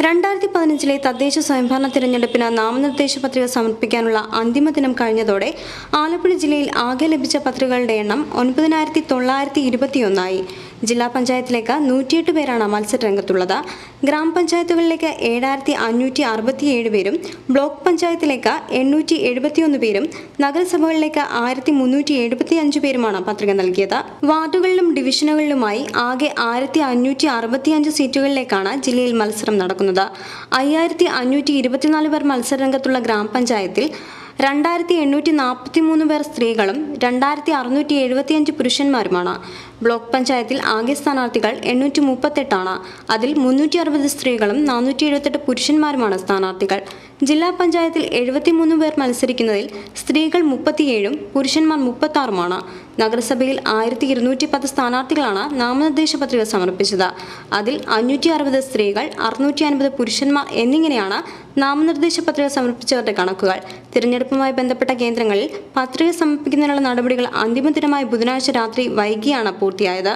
2015 തദ്ദേശ സ്വയംഭരണ തിരഞ്ഞെടുപ്പിന് നാമനിർദ്ദേശ പത്രിക സമർപ്പിക്കാനുള്ള അന്തിമ ദിനം കഴിഞ്ഞതോടെ ആലപ്പുഴ ജില്ലയിൽ ആകെ ലഭിച്ച പത്രികകളുടെ എണ്ണം 9,921 ആയി. ജില്ലാ പഞ്ചായത്തിലേക്ക് 108 പേരാണ് മത്സരരംഗത്തുള്ളത്. ഗ്രാമപഞ്ചായത്തുകളിലേക്ക് 7,567 പേരും ബ്ലോക്ക് പഞ്ചായത്തിലേക്ക് 871 പേരും നഗരസഭകളിലേക്ക് 1,375 പേരുമാണ് പത്രിക നൽകിയത്. വാർഡുകളിലും ഡിവിഷനുകളിലുമായി ആകെ 1,565 സീറ്റുകളിലേക്കാണ് ജില്ലയിൽ മത്സരം നടക്കുന്നത്. 5,524 പേർ മത്സരരംഗത്തുള്ള ഗ്രാമപഞ്ചായത്തിൽ 2,843 പേർ സ്ത്രീകളും 2,675 പുരുഷന്മാരുമാണ്. ബ്ലോക്ക് പഞ്ചായത്തിൽ ആകെ സ്ഥാനാർത്ഥികൾ 838 ആണ്. അതിൽ 360 സ്ത്രീകളും 478 പുരുഷന്മാരുമാണ് സ്ഥാനാർത്ഥികൾ. ജില്ലാ പഞ്ചായത്തിൽ 73 പേർ മത്സരിക്കുന്നതിൽ സ്ത്രീകൾ 37ഉം പുരുഷന്മാർ 36ഉമാണ്. നഗരസഭയിൽ 1,210 സ്ഥാനാർത്ഥികളാണ് നാമനിർദ്ദേശ പത്രിക സമർപ്പിച്ചത്. അതിൽ 560 സ്ത്രീകൾ, 650 പുരുഷന്മാർ എന്നിങ്ങനെയാണ് നാമനിർദ്ദേശ പത്രിക സമർപ്പിച്ചവരുടെ കണക്കുകൾ. തിരഞ്ഞെടുപ്പുമായി ബന്ധപ്പെട്ട കേന്ദ്രങ്ങളിൽ പത്രിക സമർപ്പിക്കുന്നതിനുള്ള നടപടികൾ അന്തിമ ദിനമായ ബുധനാഴ്ച രാത്രി വൈകിയാണ് പൂർത്തിയായത്.